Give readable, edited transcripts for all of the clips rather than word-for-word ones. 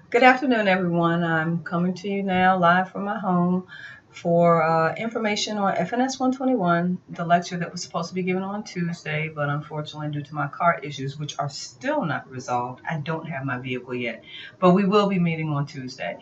Good afternoon, everyone. I'm coming to you now live from my home for information on FNS 121, the lecture that was supposed to be given on Tuesday, but unfortunately, due to my car issues, which are still not resolved, I don't have my vehicle yet. But we will be meeting on Tuesday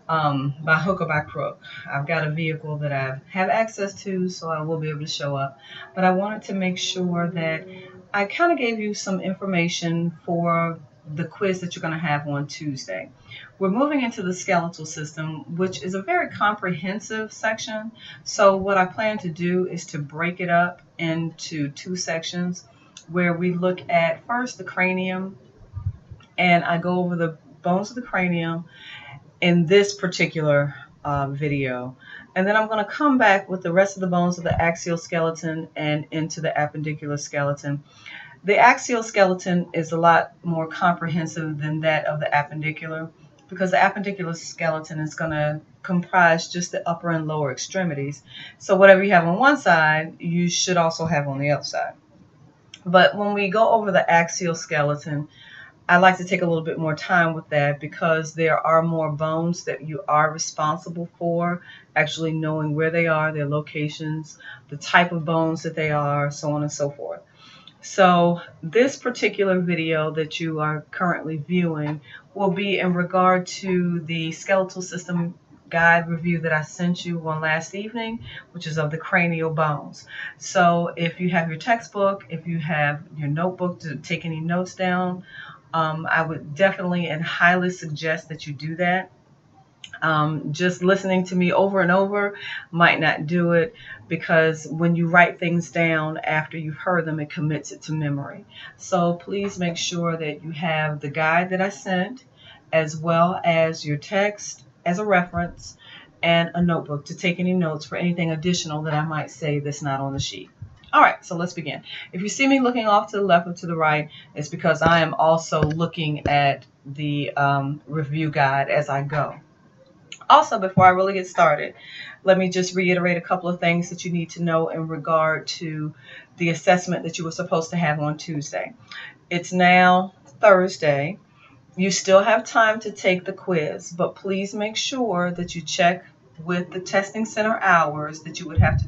by hook or by crook. I've got a vehicle that I have access to, so I will be able to show up. But I wanted to make sure that I kind of gave you some information for the quiz that you're going to have on Tuesday. We're moving into the skeletal system, which is a very comprehensive section. So what I plan to do is to break it up into two sections where we look at first the cranium, and I go over the bones of the cranium in this particular video. And then I'm going to come back with the rest of the bones of the axial skeleton and into the appendicular skeleton. The axial skeleton is a lot more comprehensive than that of the appendicular, because the appendicular skeleton is going to comprise just the upper and lower extremities. So whatever you have on one side, you should also have on the other side. But when we go over the axial skeleton, I like to take a little bit more time with that because there are more bones that you are responsible for, actually knowing where they are, their locations, the type of bones that they are, so on and so forth. So this particular video that you are currently viewing will be in regard to the skeletal system guide review that I sent you on last evening, which is of the cranial bones. So if you have your textbook, if you have your notebook to take any notes down, I would definitely and highly suggest that you do that. Just listening to me over and over might not do it, because when you write things down after you've heard them, it commits it to memory. So please make sure that you have the guide that I sent, as well as your text as a reference, and a notebook to take any notes for anything additional that I might say that's not on the sheet. All right, so let's begin. If you see me looking off to the left or to the right, it's because I am also looking at the review guide as I go. Also, before I really get started, let me just reiterate a couple of things that you need to know in regard to the assessment that you were supposed to have on Tuesday. It's now Thursday. You still have time to take the quiz, but please make sure that you check with the testing center hours that you would have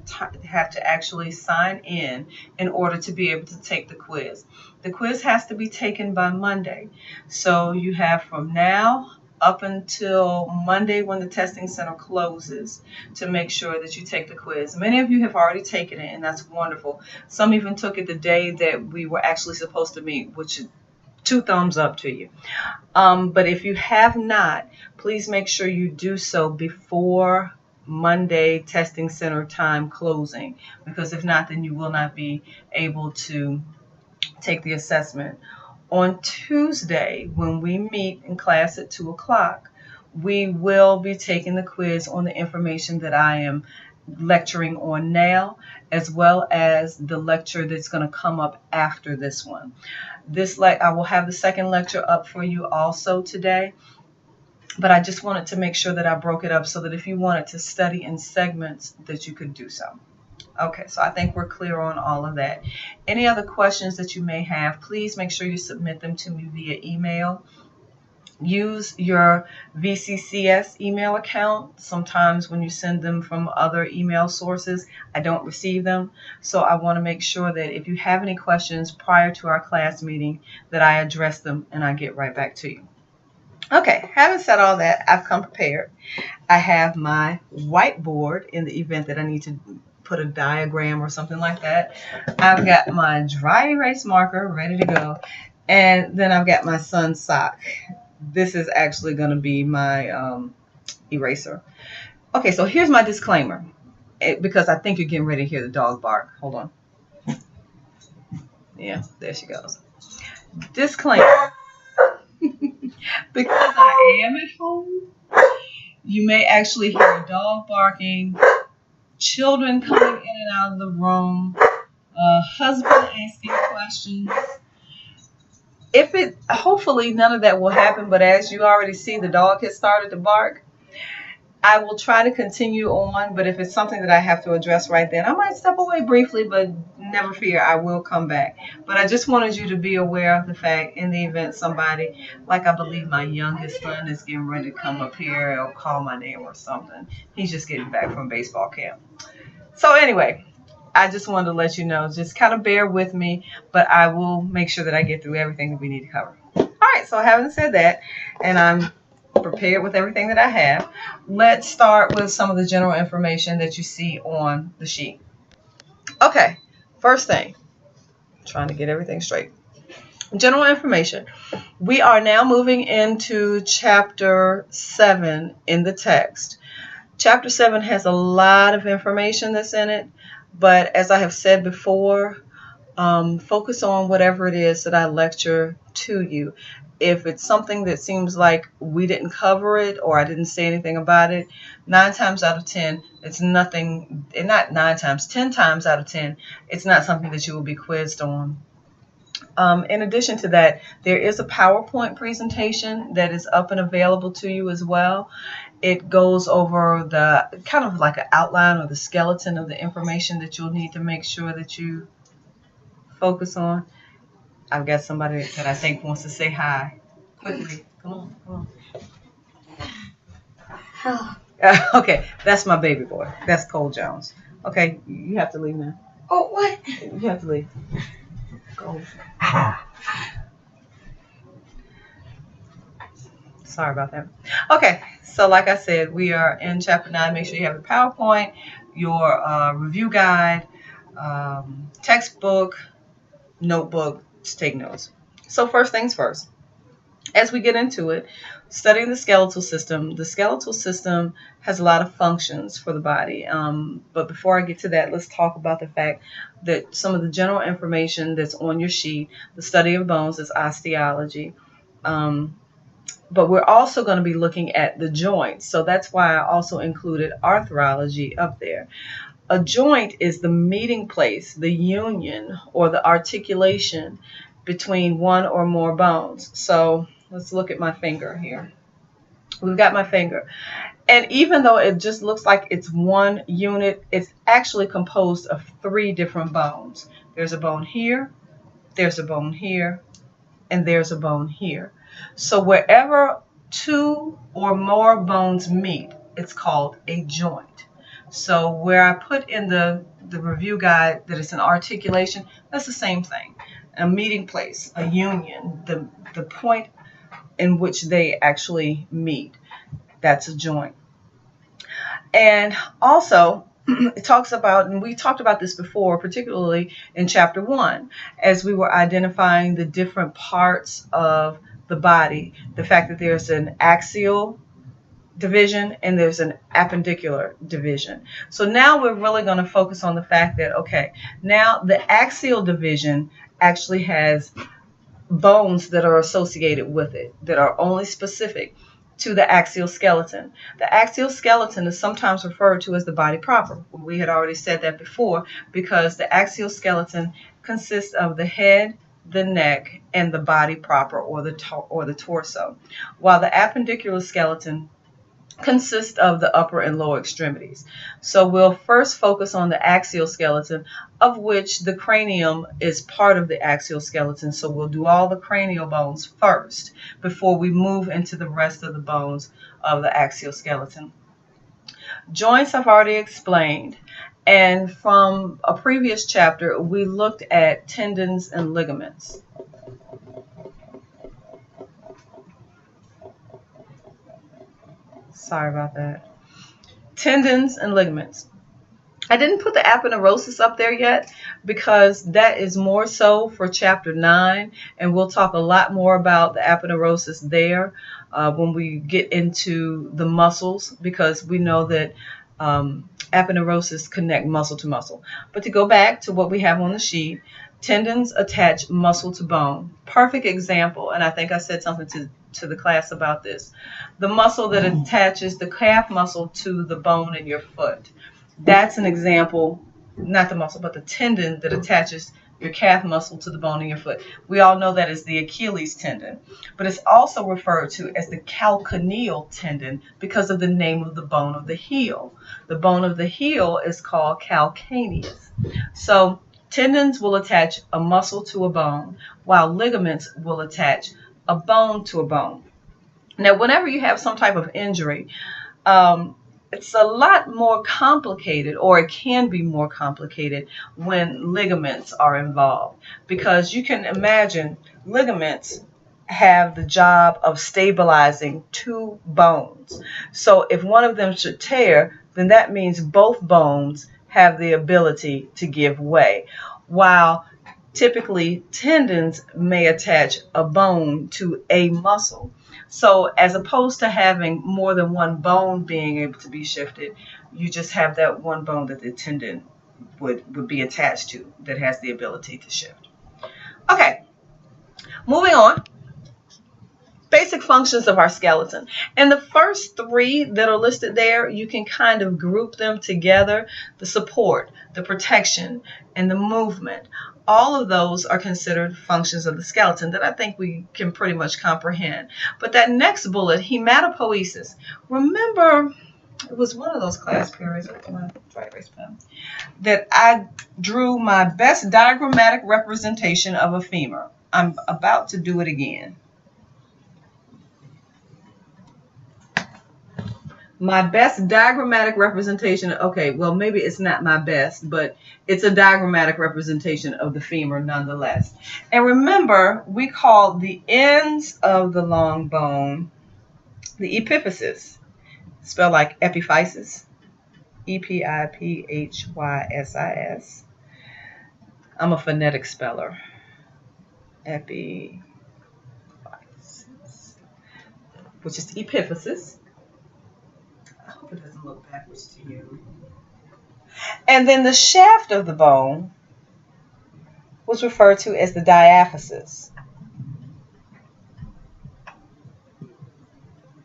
to actually sign in order to be able to take the quiz. The quiz has to be taken by Monday. So you have from now up until Monday when the testing center closes to make sure that you take the quiz. Many of you have already taken it, and that's wonderful. Some even took it the day that we were actually supposed to meet, which is 2 thumbs up to you. But if you have not, please make sure you do so before Monday testing center time closing, because if not, then you will not be able to take the assessment. On Tuesday, when we meet in class at 2 o'clock, we will be taking the quiz on the information that I am lecturing on now, as well as the lecture that's going to come up after this one. I will have the second lecture up for you also today, but I just wanted to make sure that I broke it up so that if you wanted to study in segments, that you could do so. Okay, so I think we're clear on all of that. Any other questions that you may have, please make sure you submit them to me via email. Use your VCCS email account. Sometimes when you send them from other email sources, I don't receive them. So I want to make sure that if you have any questions prior to our class meeting, that I address them and I get right back to you. Okay, having said all that, I've come prepared. I have my whiteboard in the event that I need to put a diagram or something like that. I've got my dry erase marker ready to go. And then I've got my sun sock. This is actually going to be my eraser. Okay, so here's my disclaimer, because I think you're getting ready to hear the dog bark. Hold on. Yeah, there she goes. Disclaimer. Because I am at home, you may actually hear a dog barking, children coming in and out of the room, husband asking questions. Hopefully none of that will happen, but as you already see, the dog has started to bark. I will try to continue on, but if it's something that I have to address right then, I might step away briefly, but never fear, I will come back. But I just wanted you to be aware of the fact, in the event somebody, like I believe my youngest son is getting ready to come up here or call my name or something. He's just getting back from baseball camp. So anyway, I just wanted to let you know, just kind of bear with me, but I will make sure that I get through everything that we need to cover. All right, so having said that, and I'm prepared with everything that I have, let's start with some of the general information that you see on the sheet. Okay, first thing, trying to get everything straight. General information. We are now moving into chapter 7 in the text. Chapter 7 has a lot of information that's in it, but as I have said before, focus on whatever it is that I lecture to you. If it's something that seems like we didn't cover it or I didn't say anything about it, 9 times out of 10, it's nothing, and not 9 times, 10 times out of 10, it's not something that you will be quizzed on. In addition to that, there is a PowerPoint presentation that is up and available to you as well. It goes over the kind of like an outline or the skeleton of the information that you'll need to make sure that you focus on. I've got somebody that I think wants to say hi. Quickly. Come on. Okay, that's my baby boy. That's Cole Jones. Okay, you have to leave now. Oh, what? You have to leave. Go. Sorry about that. Okay, so like I said, we are in chapter 9. Make sure you have the PowerPoint, your review guide, textbook, notebook, to take notes. So first things first, as we get into it, studying the skeletal system has a lot of functions for the body. But before I get to that, let's talk about the fact that some of the general information that's on your sheet, the study of bones is osteology. But we're also going to be looking at the joints. So that's why I also included arthrology up there. A joint is the meeting place, the union, or the articulation between one or more bones. So let's look at my finger here. We've got my finger. And even though it just looks like it's one unit, it's actually composed of 3 different bones. There's a bone here, there's a bone here, and there's a bone here. So wherever 2 or more bones meet, it's called a joint. So where I put in the review guide that it's an articulation, that's the same thing. A meeting place, a union, the point in which they actually meet, that's a joint. And also, it talks about, and we talked about this before, particularly in chapter 1, as we were identifying the different parts of the body, the fact that there's an axial division and there's an appendicular division. So now we're really going to focus on the fact that, okay, now the axial division actually has bones that are associated with it that are only specific to the axial skeleton. The axial skeleton is sometimes referred to as the body proper. We had already said that before, because the axial skeleton consists of the head, the neck, and the body proper, or the torso, while the appendicular skeleton consists of the upper and lower extremities. So we'll first focus on the axial skeleton, of which the cranium is part of the axial skeleton. So we'll do all the cranial bones first before we move into the rest of the bones of the axial skeleton. Joints I've already explained, and from a previous chapter we looked at tendons and ligaments. Sorry about that. Tendons and ligaments. I didn't put the aponeurosis up there yet because that is more so for chapter 9, and we'll talk a lot more about the aponeurosis there when we get into the muscles, because we know that aponeurosis connect muscle to muscle. But to go back to what we have on the sheet, tendons attach muscle to bone. Perfect example, and I think I said something to the class about this. The muscle that attaches the calf muscle to the bone in your foot. That's an example, not the muscle, but the tendon that attaches your calf muscle to the bone in your foot. We all know that as the Achilles tendon, but it's also referred to as the calcaneal tendon because of the name of the bone of the heel. The bone of the heel is called calcaneus. So tendons will attach a muscle to a bone, while ligaments will attach a bone to a bone. Now, whenever you have some type of injury, it's a lot more complicated, or it can be more complicated when ligaments are involved, because you can imagine ligaments have the job of stabilizing two bones. So if one of them should tear, then that means both bones have the ability to give way, while typically tendons may attach a bone to a muscle. So as opposed to having more than one bone being able to be shifted, you just have that one bone that the tendon would be attached to that has the ability to shift. Okay, moving on. Basic functions of our skeleton. And the first three that are listed there, you can kind of group them together. The support, the protection, and the movement. All of those are considered functions of the skeleton that I think we can pretty much comprehend. But that next bullet, hematopoiesis. Remember, it was one of those class periods with my dry erase pen that I drew my best diagrammatic representation of a femur. I'm about to do it again. My best diagrammatic representation, okay, well, maybe it's not my best, but it's a diagrammatic representation of the femur nonetheless. And remember, we call the ends of the long bone the epiphysis, spelled like epiphysis, E-P-I-P-H-Y-S-I-S. I'm a phonetic speller. Epiphysis, which is the epiphysis. I hope it doesn't look backwards to you. And then the shaft of the bone was referred to as the diaphysis.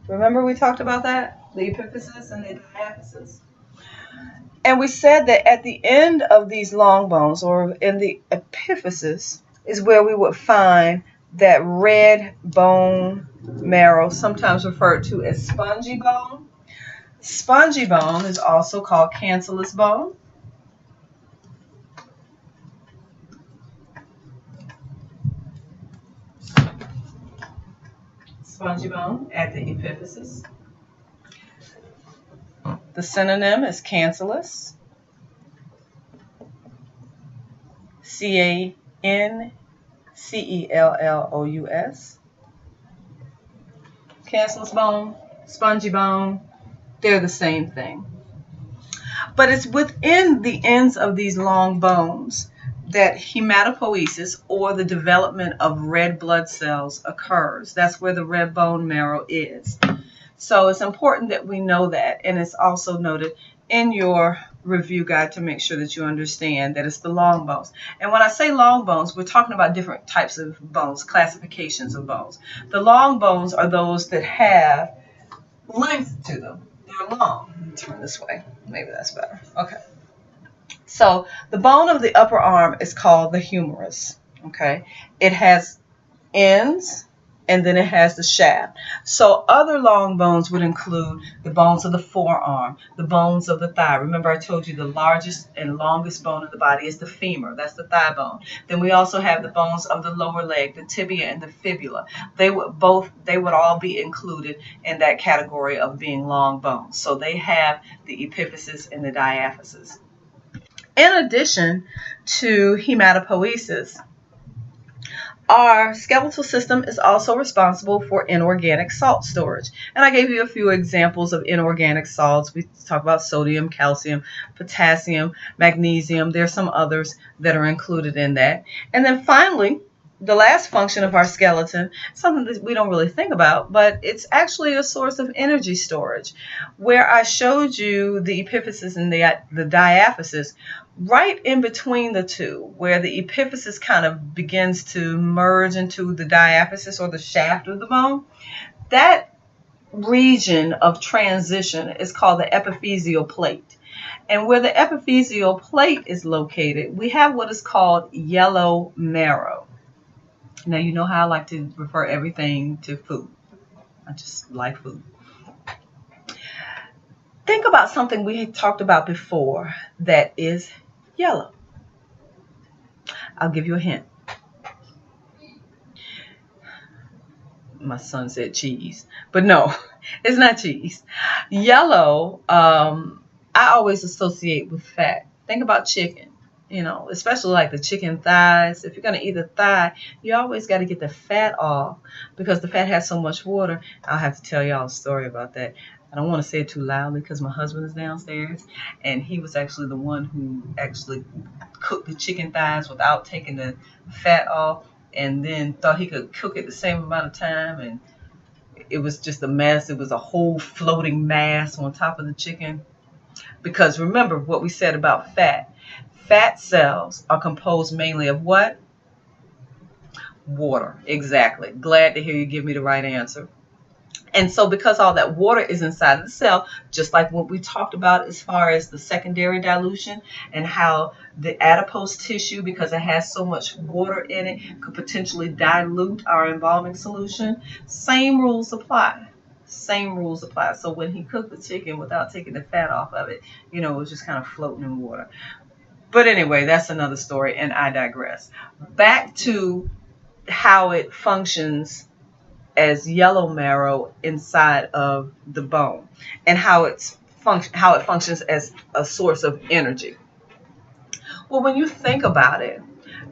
Remember we talked about that? The epiphysis and the diaphysis? And we said that at the end of these long bones, or in the epiphysis, is where we would find that red bone marrow, sometimes referred to as spongy bone. Spongy bone is also called cancellous bone. Spongy bone at the epiphysis. The synonym is cancellous. C-A-N-C-E-L-L-O-U-S. Cancellous bone, spongy bone, they're the same thing. But it's within the ends of these long bones that hematopoiesis, or the development of red blood cells, occurs. That's where the red bone marrow is. So it's important that we know that, and it's also noted in your review guide to make sure that you understand that it's the long bones. And when I say long bones, we're talking about different types of bones, classifications of bones. The long bones are those that have length to them. They're long. Let me turn this way. Maybe that's better. Okay. So the bone of the upper arm is called the humerus. Okay. It has ends, and then it has the shaft. So other long bones would include the bones of the forearm, the bones of the thigh. Remember I told you the largest and longest bone of the body is the femur. That's the thigh bone. Then we also have the bones of the lower leg, the tibia and the fibula. They would all be included in that category of being long bones. So they have the epiphysis and the diaphysis. In addition to hematopoiesis, our skeletal system is also responsible for inorganic salt storage. And I gave you a few examples of inorganic salts. We talk about sodium, calcium, potassium, magnesium. There are some others that are included in that. And then finally, the last function of our skeleton, something that we don't really think about, but it's actually a source of energy storage. Where I showed you the epiphysis and the diaphysis, right in between the two, where the epiphysis kind of begins to merge into the diaphysis, or the shaft of the bone, that region of transition is called the epiphyseal plate. And where the epiphyseal plate is located, we have what is called yellow marrow. Now, you know how I like to refer everything to food. I just like food. Think about something we had talked about before that is yellow. I'll give you a hint. My son said cheese, but no, it's not cheese. Yellow, I always associate with fat. Think about chicken, especially like the chicken thighs. If you're going to eat a thigh, you always got to get the fat off because the fat has so much water. I'll have to tell y'all a story about that. I don't want to say it too loudly because my husband is downstairs, and he was actually the one who actually cooked the chicken thighs without taking the fat off, and then thought he could cook it the same amount of time, and it was just a mess. It was a whole floating mass on top of the chicken. Because remember what we said about fat. Fat cells are composed mainly of what? Water. Exactly. Glad to hear you give me the right answer. And so because all that water is inside of the cell, just like what we talked about as far as the secondary dilution and how the adipose tissue, because it has so much water in it, could potentially dilute our embalming solution, same rules apply. Same rules apply. So when he cooked the chicken without taking the fat off of it, it was just kind of floating in water. But anyway, that's another story, and I digress. Back to how it functions as yellow marrow inside of the bone, and how it functions as a source of energy. Well, when you think about it,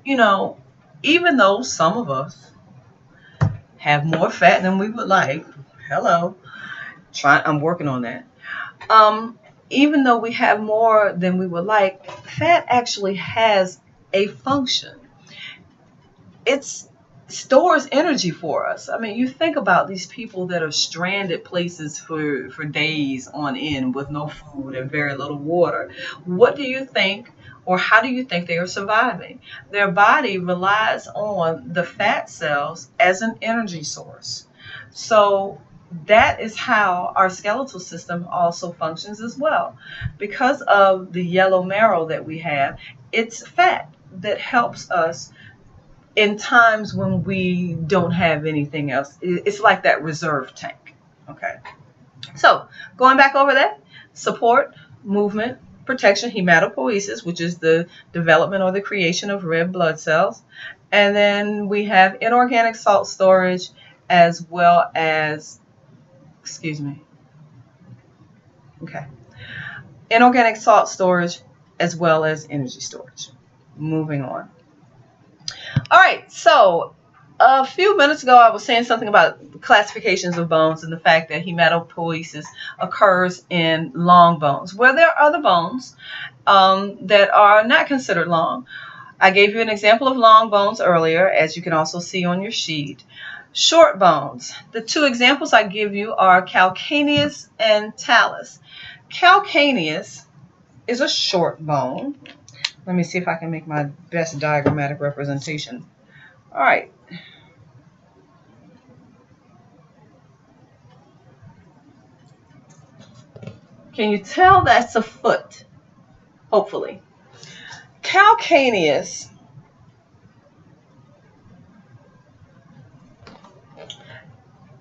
even though some of us have more fat than we would like, I'm working on that. Even though we have more than we would like, fat actually has a function. It stores energy for us. I mean, you think about these people that are stranded places for days on end with no food and very little water. What do you think, or how do you think they are surviving? Their body relies on the fat cells as an energy source. So that is how our skeletal system also functions as well. Because of the yellow marrow that we have, it's fat that helps us in times when we don't have anything else. It's like that reserve tank. Okay. So going back over that, support, movement, protection, hematopoiesis, which is the development or the creation of red blood cells. And then we have inorganic salt storage as well as, inorganic salt storage as well as energy storage. Moving on. All right, so a few minutes ago, I was saying something about classifications of bones and the fact that hematopoiesis occurs in long bones, where there are other bones that are not considered long. I gave you an example of long bones earlier, as you can also see on your sheet. Short bones. The two examples I give you are calcaneus and talus. Calcaneus is a short bone. Let me see if I can make my best diagrammatic representation. All right. Can you tell that's a foot? Hopefully. Calcaneus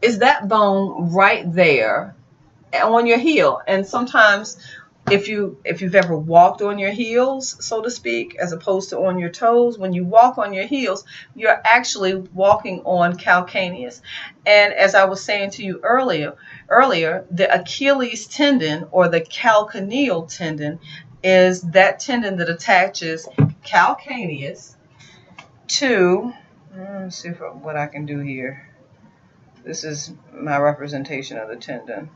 is that bone right there on your heel. And sometimes if you've ever walked on your heels, so to speak, as opposed to on your toes, when you walk on your heels, you're actually walking on calcaneus. And as I was saying to you earlier, the Achilles tendon or the calcaneal tendon is that tendon that attaches calcaneus to, let's see what I can do here. This is my representation of the tendon.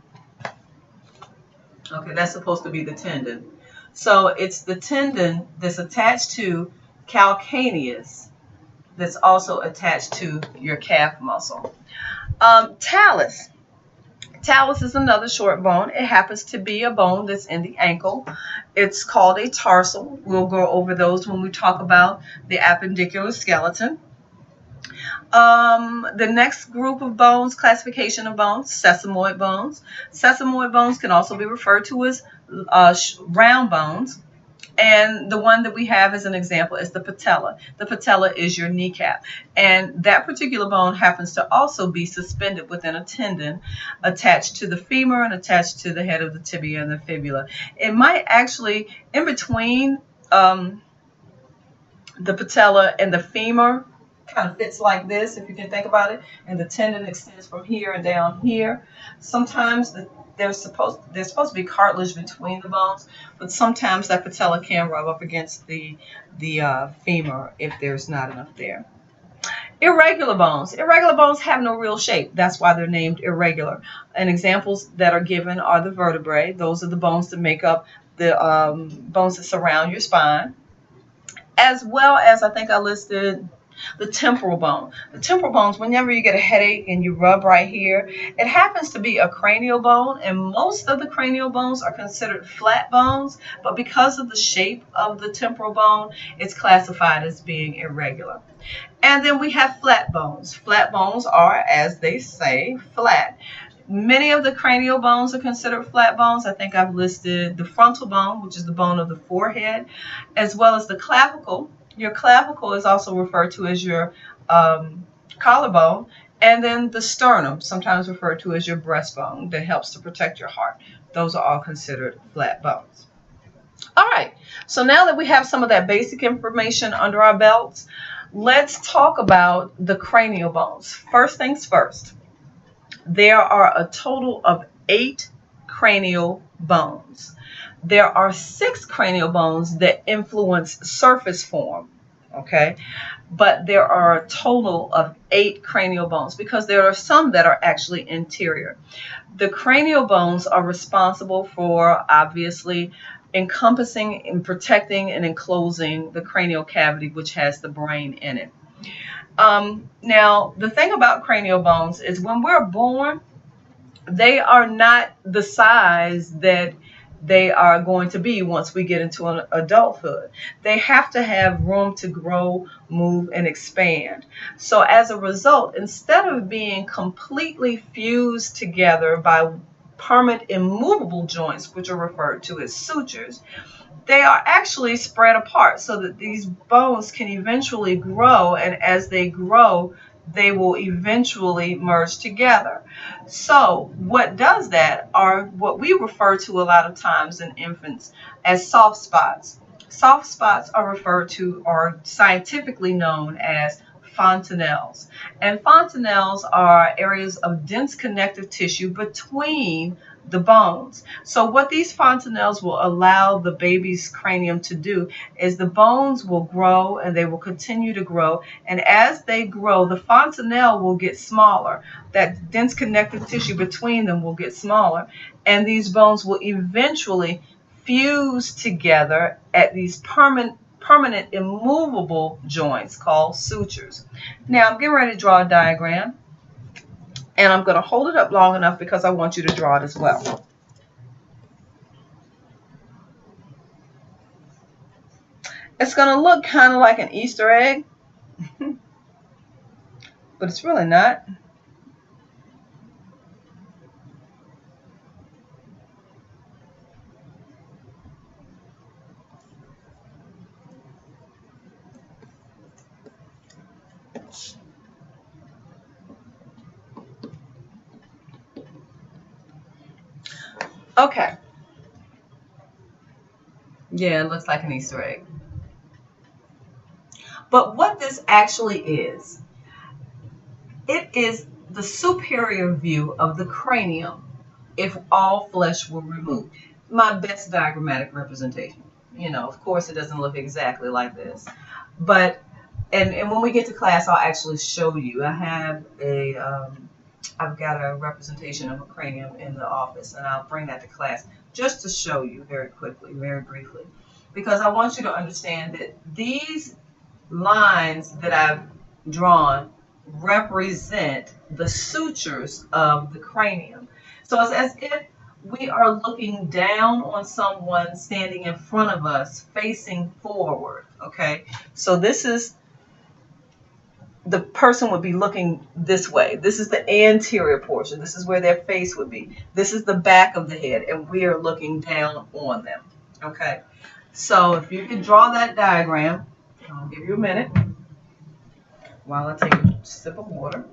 Okay, that's supposed to be the tendon. So it's the tendon that's attached to calcaneus that's also attached to your calf muscle. Talus. Talus is another short bone. It happens to be a bone that's in the ankle. It's called a tarsal. We'll go over those when we talk about the appendicular skeleton. The next group of bones, classification of bones, sesamoid bones. Sesamoid bones can also be referred to as round bones. And the one that we have as an example is the patella. The patella is your kneecap. And that particular bone happens to also be suspended within a tendon attached to the femur and attached to the head of the tibia and the fibula. It might actually, in between the patella and the femur, kind of fits like this, if you can think about it, and the tendon extends from here and down here. Sometimes there's supposed to be cartilage between the bones, but sometimes that patella can rub up against the femur if there's not enough there. Irregular bones. Irregular bones have no real shape. That's why they're named irregular. And examples that are given are the vertebrae. Those are the bones that make up the bones that surround your spine, as well as I think I listed the temporal bone. The temporal bones, whenever you get a headache and you rub right here, it happens to be a cranial bone, and most of the cranial bones are considered flat bones, but because of the shape of the temporal bone, it's classified as being irregular. And then we have flat bones. Flat bones are, as they say, flat. Many of the cranial bones are considered flat bones. I think I've listed the frontal bone, which is the bone of the forehead, as well as the clavicle. Your clavicle is also referred to as your collarbone, and then the sternum, sometimes referred to as your breastbone, that helps to protect your heart. Those are all considered flat bones. All right, so now that we have some of that basic information under our belts, let's talk about the cranial bones. First things first, there are a total of 8 cranial bones. There are 6 cranial bones that influence surface form, okay? But there are a total of 8 cranial bones because there are some that are actually interior. The cranial bones are responsible for, obviously, encompassing and protecting and enclosing the cranial cavity, which has the brain in it. Now, the thing about cranial bones is when we're born, they are not the size that they are going to be once we get into an adulthood. They have to have room to grow, move, and expand. So as a result, instead of being completely fused together by permanent immovable joints, which are referred to as sutures, they are actually spread apart so that these bones can eventually grow, and as they grow, they will eventually merge together. So what does that are what we refer to a lot of times in infants as soft spots. Soft spots are referred to or scientifically known as fontanelles. And fontanelles are areas of dense connective tissue between the bones. So what these fontanelles will allow the baby's cranium to do is the bones will grow and they will continue to grow. And as they grow, the fontanelle will get smaller. That dense connective tissue between them will get smaller. And these bones will eventually fuse together at these permanent immovable joints called sutures. Now I'm getting ready to draw a diagram. And I'm going to hold it up long enough because I want you to draw it as well. It's going to look kind of like an Easter egg, but it's really not. Okay. Yeah, it looks like an Easter egg. But what this actually is, it is the superior view of the cranium if all flesh were removed. My best diagrammatic representation. You know, of course it doesn't look exactly like this. But, and when we get to class, I'll actually show you. I have I've got a representation of a cranium in the office, and I'll bring that to class just to show you very quickly, very briefly, because I want you to understand that these lines that I've drawn represent the sutures of the cranium. So it's as if we are looking down on someone standing in front of us, facing forward, okay? So this is the person would be looking this way. This is the anterior portion. This is where their face would be. This is the back of the head, and we are looking down on them. Okay, so if you can draw that diagram, I'll give you a minute while I take a sip of water.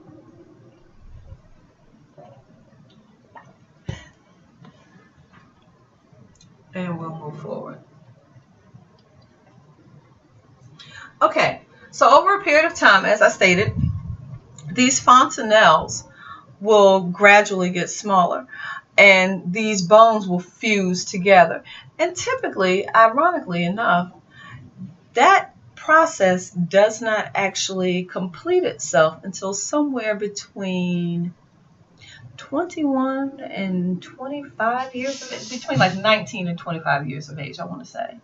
And we'll move forward. Okay, so over a period of time, as I stated, these fontanelles will gradually get smaller and these bones will fuse together. And typically, ironically enough, that process does not actually complete itself until somewhere between 21 and 25 years of age, between like 19 and 25 years of age, I want to say.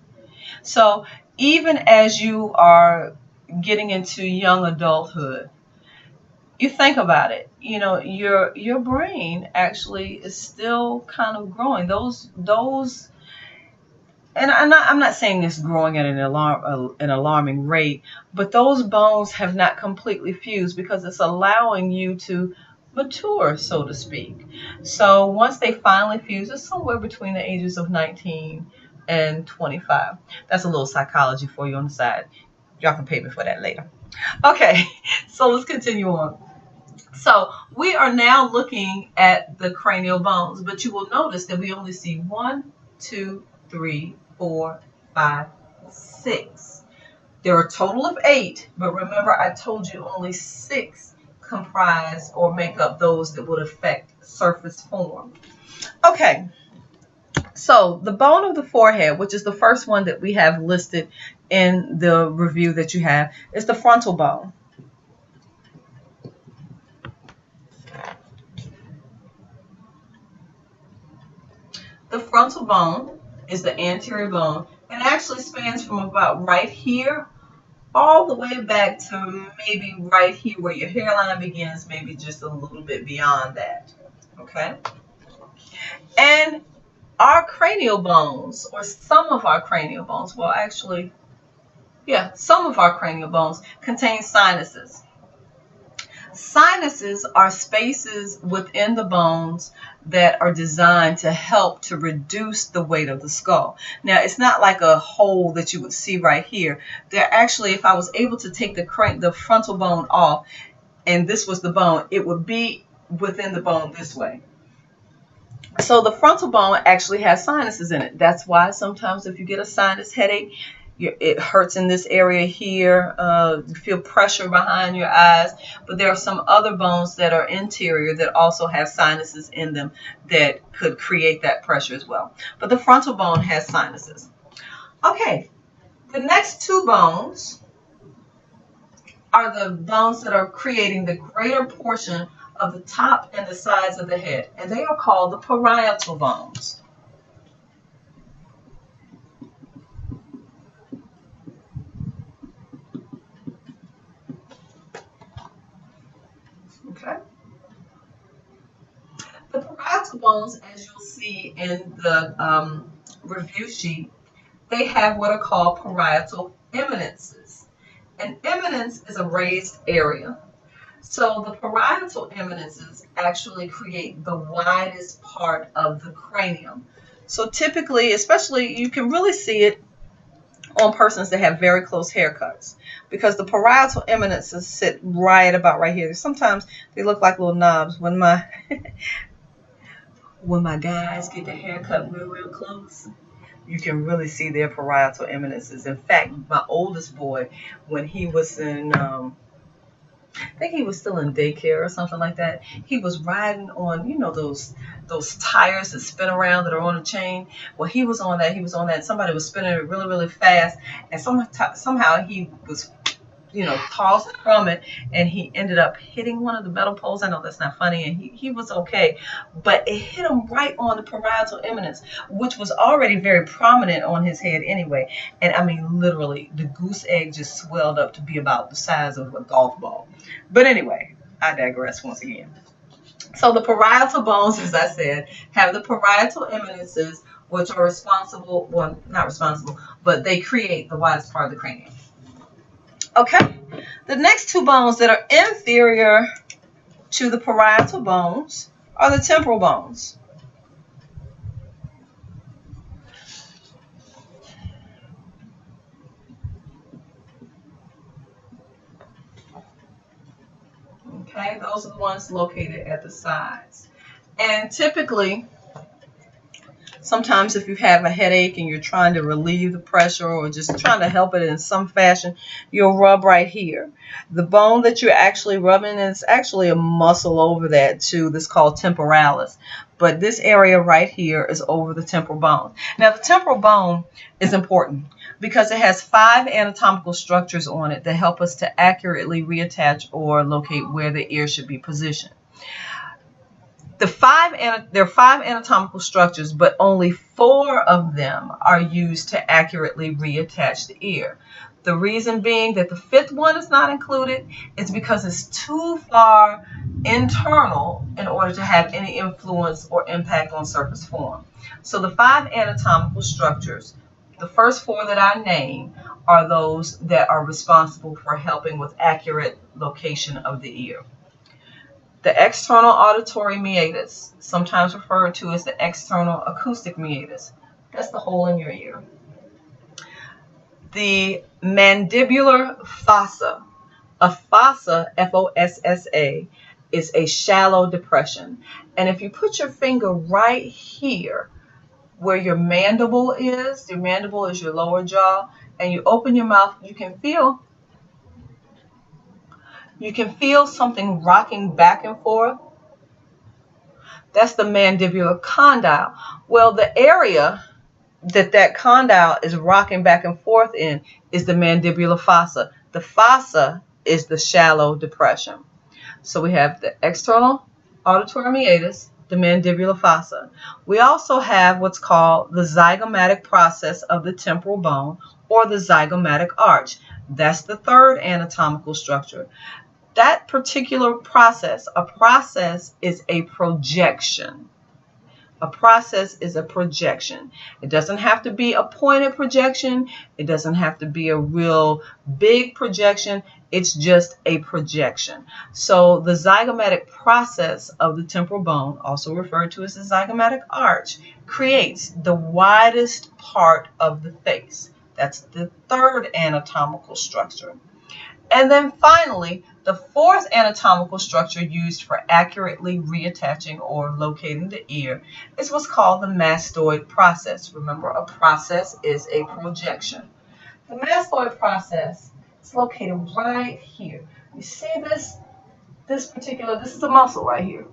So even as you are getting into young adulthood, you think about it, you know, your brain actually is still kind of growing. Those and I'm not saying it's growing at an alarming rate, but those bones have not completely fused because it's allowing you to mature, so to speak. So once they finally fuse, it's somewhere between the ages of 19 and 25. That's a little psychology for you on the side. Y'all can pay me for that later. Okay, so let's continue on. So we are now looking at the cranial bones, but you will notice that we only see 1, 2, 3, 4, 5, 6. There are a total of 8, but remember I told you only 6 comprise or make up those that would affect surface form. Okay, so the bone of the forehead, which is the first one that we have listed in the review that you have, is the frontal bone. The frontal bone is the anterior bone and actually spans from about right here all the way back to maybe right here where your hairline begins, maybe just a little bit beyond that. Okay? And our cranial bones, or some of our cranial bones, well actually, yeah, some of our cranial bones contain sinuses. Sinuses are spaces within the bones that are designed to help to reduce the weight of the skull. Now, it's not like a hole that you would see right here. They're actually, if I was able to take the frontal bone off and this was the bone, it would be within the bone this way. So the frontal bone actually has sinuses in it. That's why sometimes if you get a sinus headache, it hurts in this area here. You feel pressure behind your eyes. But there are some other bones that are interior that also have sinuses in them that could create that pressure as well. But the frontal bone has sinuses. Okay, the next 2 bones are the bones that are creating the greater portion of the top and the sides of the head. And they are called the parietal bones. Okay. The parietal bones, as you'll see in the review sheet, they have what are called parietal eminences. An eminence is a raised area. So the parietal eminences actually create the widest part of the cranium. So typically, especially, you can really see it on persons that have very close haircuts because the parietal eminences sit right about right here. Sometimes they look like little knobs. When my guys get their haircut real close, you can really see their parietal eminences. In fact, my oldest boy, when he was in I think he was still in daycare or something like that, he was riding on, you know, those tires that spin around that are on a chain. Well, he was on that. Somebody was spinning it really fast, and somehow he was, you know, tossed from it, and he ended up hitting one of the metal poles. I know that's not funny, and he was okay, but it hit him right on the parietal eminence, which was already very prominent on his head anyway. And I mean, literally, the goose egg just swelled up to be about the size of a golf ball. But anyway, I digress once again. So the parietal bones, as I said, have the parietal eminences, which are responsible, well, not responsible, but they create the widest part of the cranium. Okay, the next two bones that are inferior to the parietal bones are the temporal bones. Okay, those are the ones located at the sides. And typically, sometimes if you have a headache and you're trying to relieve the pressure or just trying to help it in some fashion, you'll rub right here. The bone that you're actually rubbing is actually a muscle over that too that's called temporalis. But this area right here is over the temporal bone. Now the temporal bone is important because it has 5 anatomical structures on it that help us to accurately reattach or locate where the ear should be positioned. There are 5 anatomical structures, but only 4 of them are used to accurately reattach the ear. The reason being that the 5th one is not included is because it's too far internal in order to have any influence or impact on surface form. So the 5 anatomical structures, the first 4 that I named, are those that are responsible for helping with accurate location of the ear. The external auditory meatus, sometimes referred to as the external acoustic meatus, that's the hole in your ear. The mandibular fossa, a fossa, F-O-S-S-A, is a shallow depression. And if you put your finger right here where your mandible is your lower jaw, and you open your mouth, you can feel something rocking back and forth. That's the mandibular condyle. Well, the area that condyle is rocking back and forth in is the mandibular fossa. The fossa is the shallow depression. So we have the external auditory meatus, the mandibular fossa. We also have what's called the zygomatic process of the temporal bone, or the zygomatic arch. That's the 3rd anatomical structure. That particular process, a process is a projection. A process is a projection. It doesn't have to be a pointed projection. It doesn't have to be a real big projection. It's just a projection. So the zygomatic process of the temporal bone, also referred to as the zygomatic arch, creates the widest part of the face. That's the 3rd anatomical structure. And then finally, the 4th anatomical structure used for accurately reattaching or locating the ear is what's called the mastoid process. Remember, a process is a projection. The mastoid process is located right here. You see this is a muscle right here.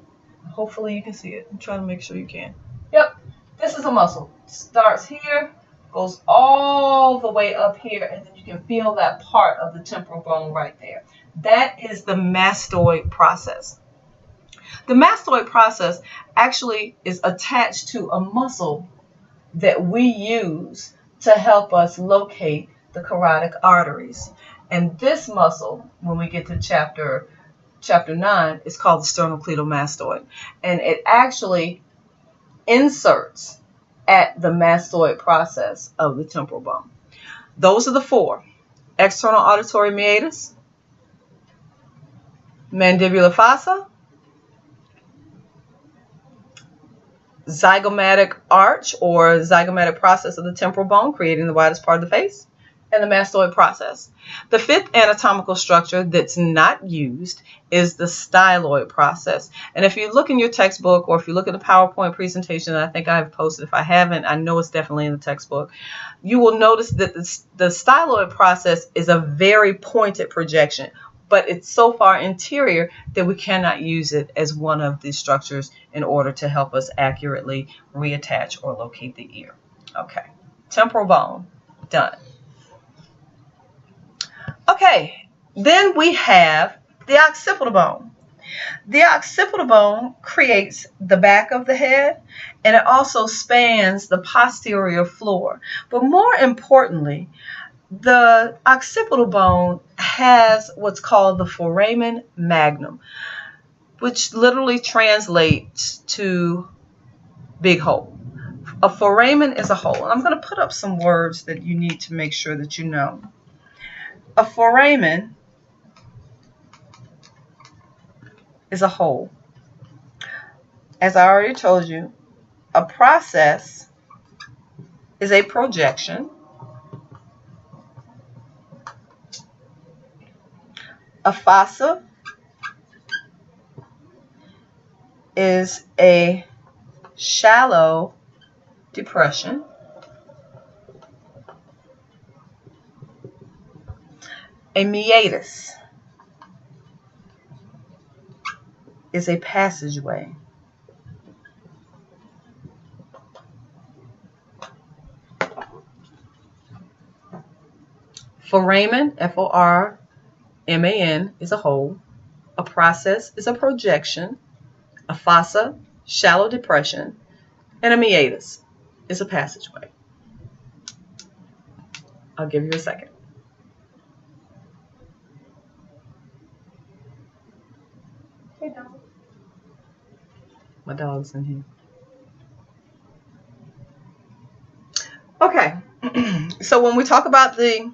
Hopefully you can see it. I'm trying to make sure you can. Yep, this is a muscle. It starts here, goes all the way up here, and then you can feel that part of the temporal bone right there. That is the mastoid process. The mastoid process actually is attached to a muscle that we use to help us locate the carotid arteries. And this muscle, when we get to chapter 9, is called the sternocleidomastoid. And it actually inserts at the mastoid process of the temporal bone. Those are the 4. External auditory meatus, mandibular fossa, zygomatic arch or zygomatic process of the temporal bone, creating the widest part of the face, and the mastoid process. The 5th anatomical structure that's not used is the styloid process. And if you look in your textbook, or if you look at the PowerPoint presentation that I think I've posted, if I haven't, I know it's definitely in the textbook, you will notice that the styloid process is a very pointed projection, but it's so far interior that we cannot use it as one of the structures in order to help us accurately reattach or locate the ear. Okay, temporal bone, done. Okay, then we have the occipital bone. The occipital bone creates the back of the head, and it also spans the posterior floor. But more importantly, the occipital bone has what's called the foramen magnum, which literally translates to big hole. A foramen is a hole. And I'm going to put up some words that you need to make sure that you know. A foramen is a hole. As I already told you, a process is a projection. A fossa is a shallow depression. A meatus is a passageway. Foramen, F-O-R-M-A-N, is a hole. A process is a projection. A fossa, shallow depression. And a meatus is a passageway. I'll give you a second. Hey, dog. My dog's in here. Okay, so when we talk about the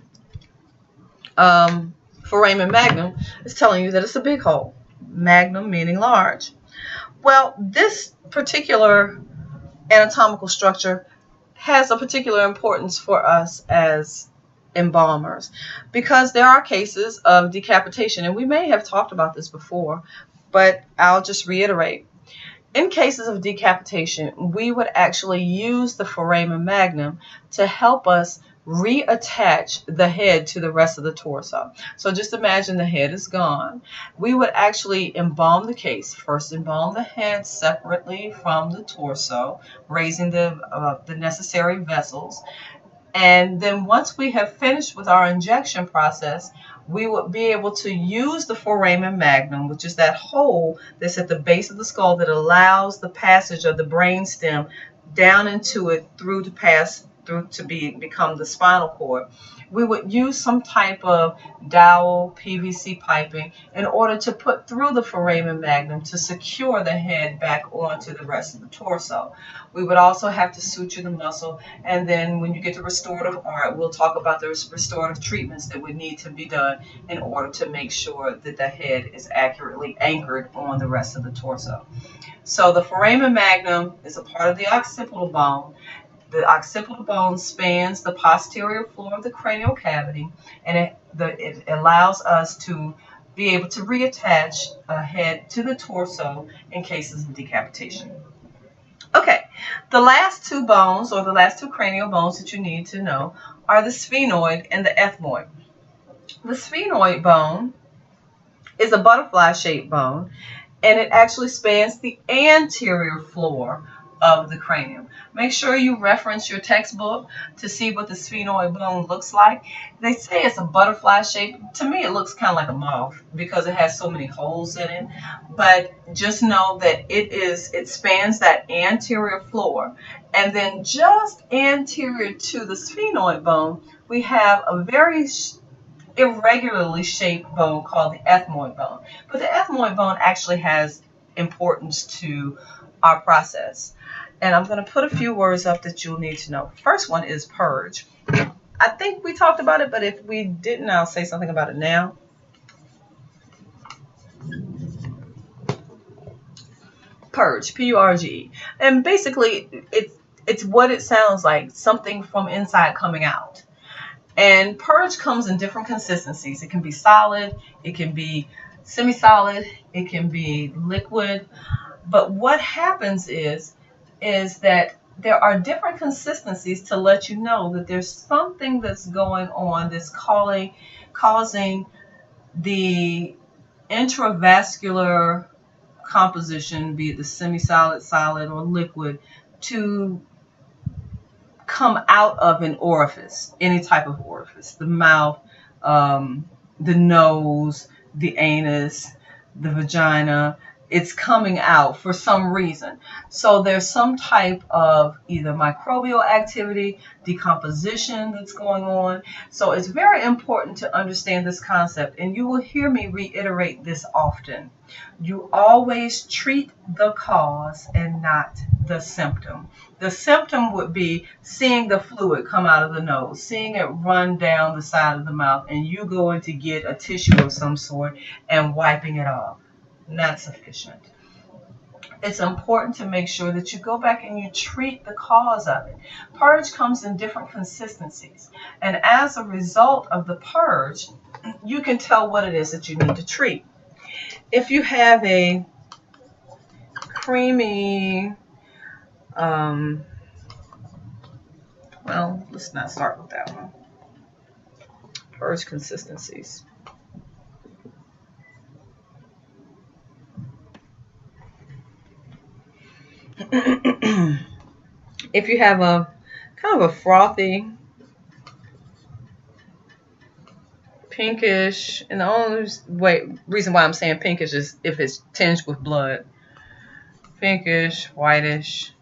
foramen magnum, it's telling you that it's a big hole. Magnum meaning large. Well, this particular anatomical structure has a particular importance for us as embalmers because there are cases of decapitation, and we may have talked about this before, but I'll just reiterate. In cases of decapitation, we would actually use the foramen magnum to help us reattach the head to the rest of the torso. So just imagine the head is gone. We would actually embalm the case. First, embalm the head separately from the torso, raising the necessary vessels. And then once we have finished with our injection process, we would be able to use the foramen magnum, which is that hole that's at the base of the skull that allows the passage of the brain stem down into it through to pass through to become the spinal cord. We would use some type of dowel PVC piping in order to put through the foramen magnum to secure the head back onto the rest of the torso. We would also have to suture the muscle, and then when you get to restorative art, we'll talk about the restorative treatments that would need to be done in order to make sure that the head is accurately anchored on the rest of the torso. So the foramen magnum is a part of the occipital bone. The occipital bone spans the posterior floor of the cranial cavity, and it allows us to be able to reattach a head to the torso in cases of decapitation. Okay, the last two bones, or the last two cranial bones that you need to know, are the sphenoid and the ethmoid. The sphenoid bone is a butterfly-shaped bone, and it actually spans the anterior floor of the cranium. Make sure you reference your textbook to see what the sphenoid bone looks like. They say it's a butterfly shape. To me, it looks kind of like a moth because it has so many holes in it. But just know that it spans that anterior floor. And then just anterior to the sphenoid bone, we have a very irregularly shaped bone called the ethmoid bone. But the ethmoid bone actually has importance to our process. And I'm going to put a few words up that you'll need to know. First one is purge. I think we talked about it, but if we didn't, I'll say something about it now. Purge, P-U-R-G. And basically, it's what it sounds like, something from inside coming out. And purge comes in different consistencies. It can be solid, it can be semi-solid, it can be liquid. But what happens is that there are different consistencies to let you know that there's something that's going on that's causing the intravascular composition, be it the semi-solid, solid, or liquid, to come out of an orifice, any type of orifice, the mouth, the nose, the anus, the vagina, it's coming out for some reason. So there's some type of either microbial activity, decomposition that's going on. So it's very important to understand this concept, and you will hear me reiterate this often. You always treat the cause and not the symptom. The symptom would be seeing the fluid come out of the nose, seeing it run down the side of the mouth, and you going to get a tissue of some sort and wiping it off. Not sufficient. It's important to make sure that you go back and you treat the cause of it. Purge comes in different consistencies, and as a result of the purge, you can tell what it is that you need to treat. If you have a creamy, well, let's not start with that one. Purge consistencies. If you have a kind of a frothy, pinkish, and the only reason why I'm saying pinkish is if it's tinged with blood. Pinkish, whitish.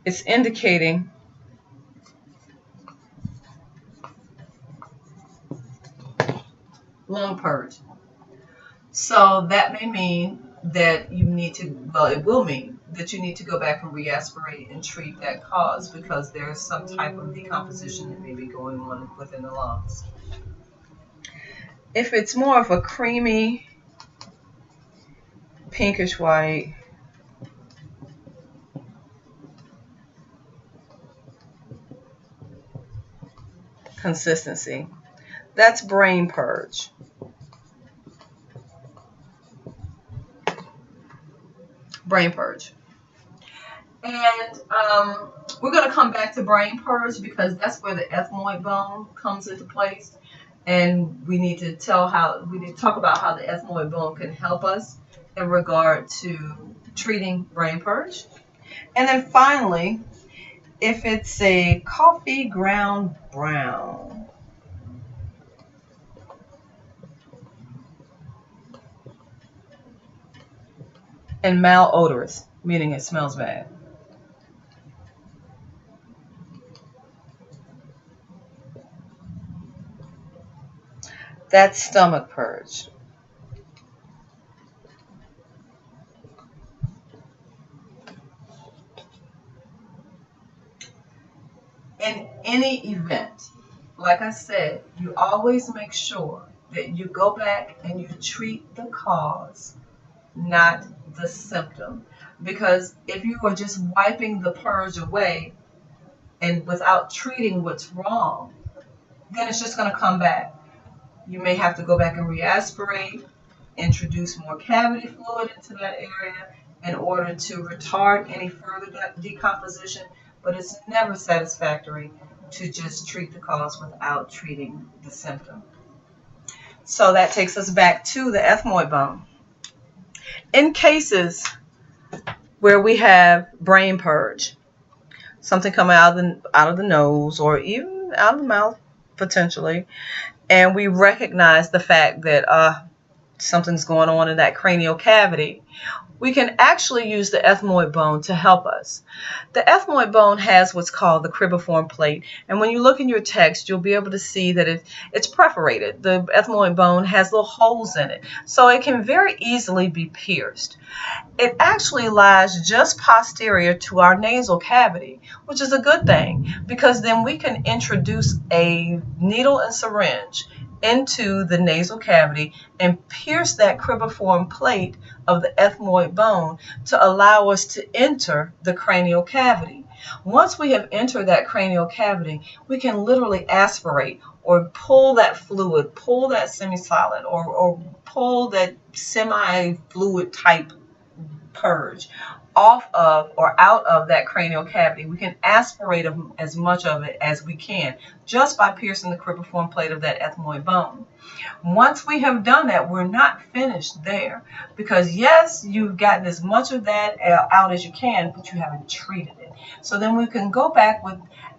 It's indicating lung purge. So that may mean that you need to, well, it will mean that you need to go back and re-aspirate and treat that cause because there's some type of decomposition that may be going on within the lungs. If it's more of a creamy, pinkish white, consistency, that's brain purge. Brain purge. And we're going to come back to brain purge because that's where the ethmoid bone comes into place. And we need to talk about how the ethmoid bone can help us in regard to treating brain purge. And then finally, if it's a coffee ground brown, and malodorous, meaning it smells bad. That's stomach purge. In any event, like I said, you always make sure that you go back and you treat the cause, not the symptom. Because if you are just wiping the purge away and without treating what's wrong, then it's just going to come back. You may have to go back and re-aspirate, introduce more cavity fluid into that area in order to retard any further decomposition, but it's never satisfactory to just treat the cause without treating the symptom. So that takes us back to the ethmoid bone. In cases where we have brain purge, something coming out of the nose or even out of the mouth potentially, and we recognize the fact that something's going on in that cranial cavity, we can actually use the ethmoid bone to help us. The ethmoid bone has what's called the cribriform plate, and when you look in your text, you'll be able to see that it's perforated. The ethmoid bone has little holes in it, so it can very easily be pierced. It actually lies just posterior to our nasal cavity, which is a good thing because then we can introduce a needle and syringe into the nasal cavity and pierce that cribriform plate of the ethmoid bone to allow us to enter the cranial cavity. Once we have entered that cranial cavity, we can literally aspirate or pull that fluid, pull that semi-solid, or pull that semi-fluid type purge off of or out of that cranial cavity. We can aspirate as much of it as we can just by piercing the cribriform plate of that ethmoid bone. Once we have done that, we're not finished there, because yes, you've gotten as much of that out as you can, but you haven't treated it. So then we can go back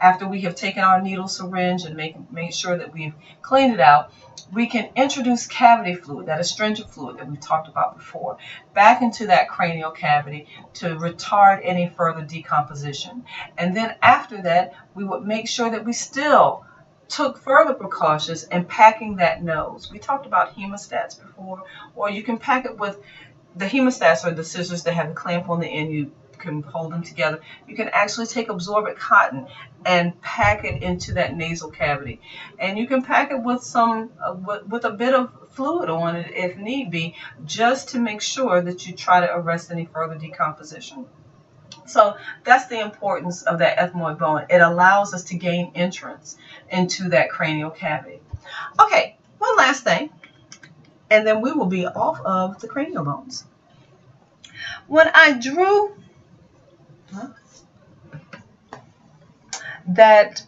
after we have taken our needle syringe and made sure that we've cleaned it out, we can introduce cavity fluid, that astringent fluid that we've talked about before, back into that cranial cavity to retard any further decomposition. And then after that, we would make sure that we still took further precautions in packing that nose. We talked about hemostats before, or you can pack it with the hemostats, or the scissors that have the clamp on the end. You can hold them together. You can actually take absorbent cotton and pack it into that nasal cavity, and you can pack it with some with a bit of fluid on it if need be, just to make sure that you try to arrest any further decomposition. So that's the importance of that ethmoid bone. It allows us to gain entrance into that cranial cavity. Okay, one last thing, and then we will be off of the cranial bones. When I drew that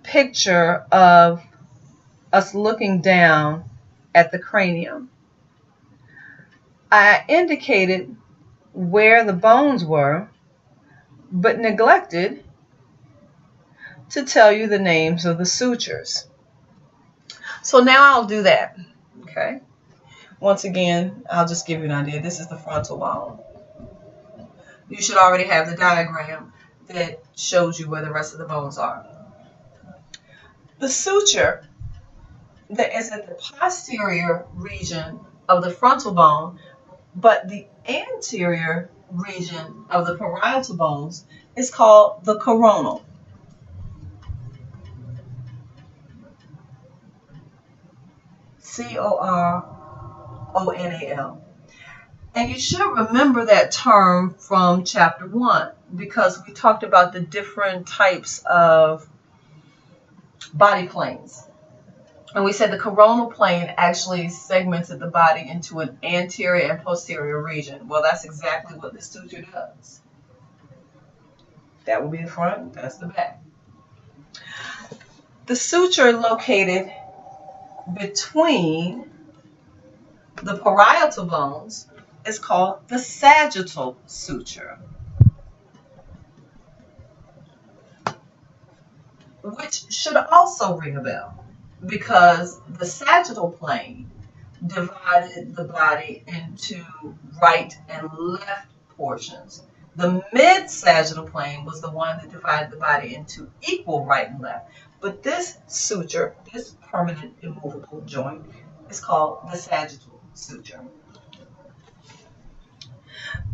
picture of us looking down at the cranium, I indicated where the bones were, but neglected to tell you the names of the sutures. So now I'll do that. Okay. Once again, I'll just give you an idea. This is the frontal bone. You should already have the diagram that shows you where the rest of the bones are. The suture that is at the posterior region of the frontal bone, but the anterior region of the parietal bones, is called the coronal. C-O-R-O-N-A-L. And you should remember that term from chapter 1, because we talked about the different types of body planes. And we said the coronal plane actually segmented the body into an anterior and posterior region. Well, that's exactly what the suture does. That will be the front, that's the back. The suture located between the parietal bones is called the sagittal suture, which should also ring a bell, because the sagittal plane divided the body into right and left portions. The mid-sagittal plane was the one that divided the body into equal right and left. But this suture, this permanent immovable joint, is called the sagittal suture.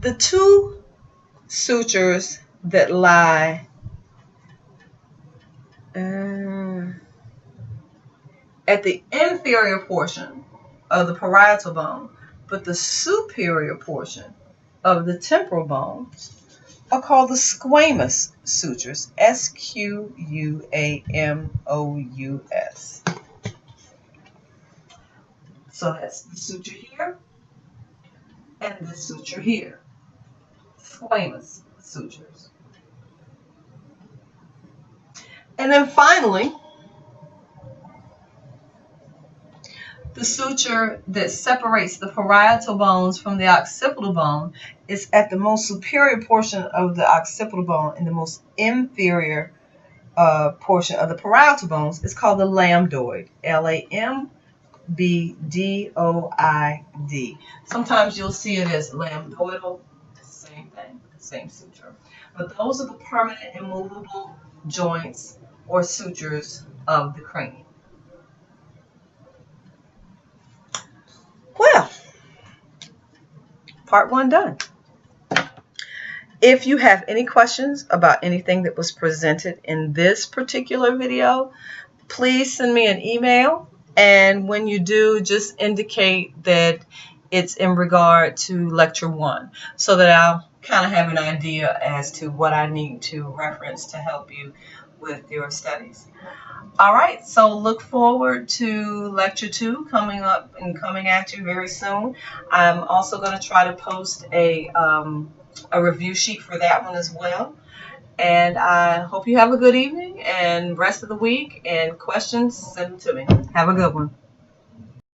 The two sutures that lie at the inferior portion of the parietal bone, but the superior portion of the temporal bone, are called the squamous sutures, S-Q-U-A-M-O-U-S. So that's the suture here and the suture here, squamous sutures. And then finally, the suture that separates the parietal bones from the occipital bone is at the most superior portion of the occipital bone and the most inferior portion of the parietal bones. Is called the lambdoid, L-A-M-B-D-O-I-D. Sometimes you'll see it as lambdoidal, same thing, same suture. But those are the permanent immovable joints or sutures of the cranium. Well, part 1 done. If you have any questions about anything that was presented in this particular video, please send me an email. And when you do, just indicate that it's in regard to lecture 1, so that I'll kind of have an idea as to what I need to reference to help you with your studies. All right, so look forward to lecture 2 coming up and coming at you very soon. I'm also going to try to post a a review sheet for that one as well. And I hope you have a good evening and rest of the week. And questions, send them to me. Have a good one.